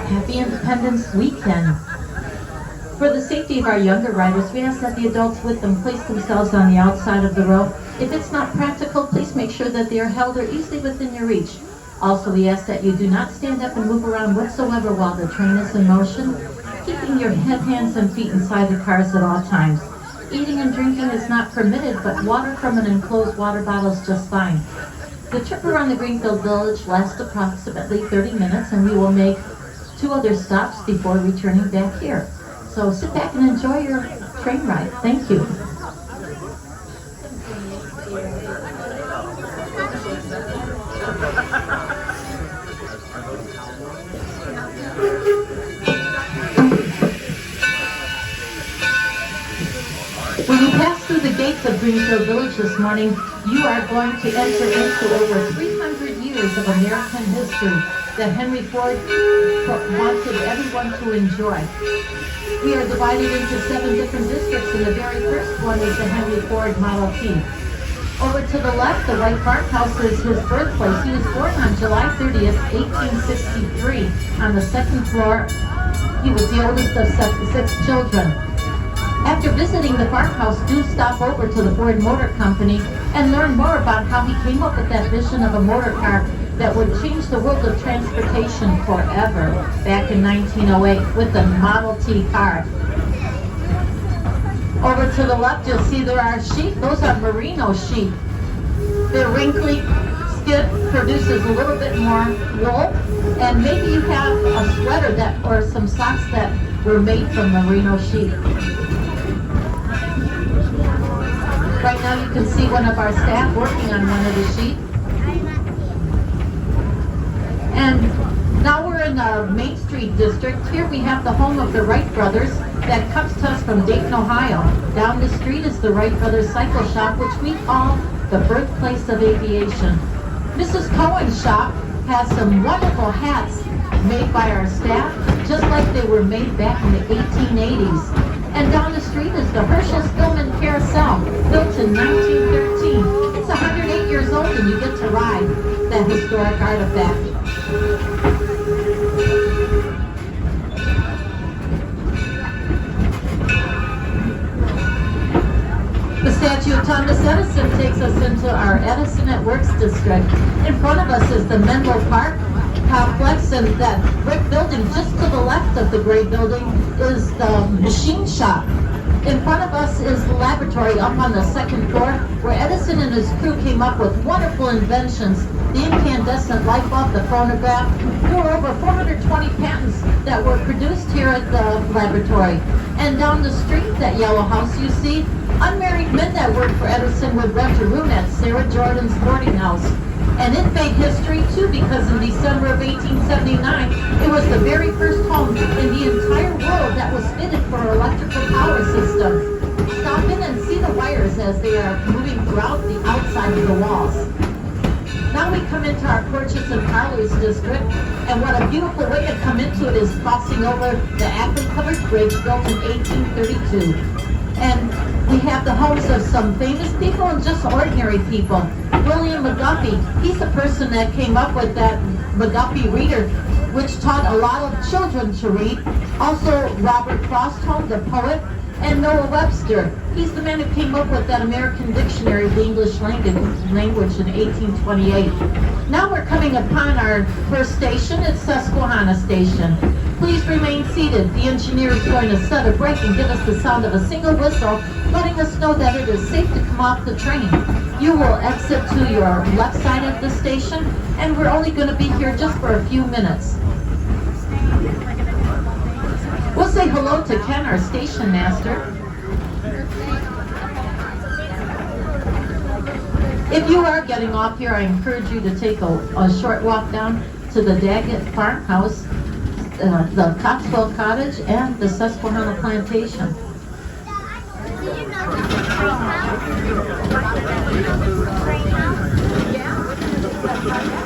Happy Independence Weekend. For the safety of our younger riders, we ask that the adults with them place themselves on the outside of the row. If it's not practical, please make sure that they are held or easily within your reach. Also, we ask that you do not stand up and move around whatsoever while the train is in motion, keeping your head, hands, and feet inside the cars at all times. Eating and drinking is not permitted, but water from an enclosed water bottle is just fine. The trip around the Greenfield Village lasts approximately 30 minutes, and we will make 2 other stops before returning back here. So sit back and enjoy your train ride. Thank you. When you pass through the gates of Greenfield Village this morning, you are going to enter into over 300 years of American history that Henry Ford wanted everyone to enjoy. We are divided into 7 different districts, and the very first one is the Henry Ford Model T. Over to the left, the White Farmhouse is his birthplace. He was born on July 30th, 1863. On the 2nd floor, he was the oldest of 6 children. After visiting the farmhouse, do stop over to the Ford Motor Company and learn more about how he came up with that vision of a motor car that would change the world of transportation forever back in 1908 with the Model T car. Over to the left, you'll see there are sheep. Those are merino sheep. Their wrinkly skin produces a little bit more wool, and maybe you have a sweater that or some socks that were made from merino sheep. Right now you can see one of our staff working on one of the sheep. And now we're in the Main Street district. Here we have the home of the Wright brothers that comes to us from Dayton, Ohio. Down the street is the Wright Brothers Cycle Shop, which we call the birthplace of aviation. Mrs. Cohen's shop has some wonderful hats made by our staff, just like they were made back in the 1880s. And down the street is the Herschel Stillman Carousel, built in 1913. It's 108 years old, and you get to ride that historic artifact. The statue of Thomas Edison takes us into our Edison at Works district. In front of us is the Menlo Park complex, and that brick building just to the left of the gray building is the machine shop. In front of us is the laboratory up on the 2nd floor, where Edison and his crew came up with wonderful inventions. The incandescent light bulb, the phonograph. There were over 420 patents that were produced here at the laboratory. And down the street, that yellow house you see, unmarried men that worked for Edison would rent a room at Sarah Jordan's boarding house. And it made history too, because in December of 1879, it was the very first home in the entire world that was fitted for an electrical power system. Stop in and see the wires as they are moving throughout the outside of the walls. Now we come into our Porches and Parlors district, and what a beautiful way to come into it is crossing over the Ackley Covered Bridge, built in 1832. And we have the homes of some famous people and just ordinary people. William McGuffey, he's the person that came up with that McGuffey Reader, which taught a lot of children to read. Also, Robert Frostholm, the poet, and Noah Webster. He's the man who came up with that American Dictionary of the English language in 1828. Now we're coming upon our first station. It's Susquehanna Station. Please remain seated. The engineer is going to set a brake and give us the sound of a single whistle, letting us know that it is safe to come off the train. You will exit to your left side of the station, and we're only going to be here just for a few minutes. We'll say hello to Ken, our station master. If you are getting off here, I encourage you to take a short walk down to the Daggett Farmhouse, the Coxwell Cottage, and the Susquehanna Plantation. Yeah.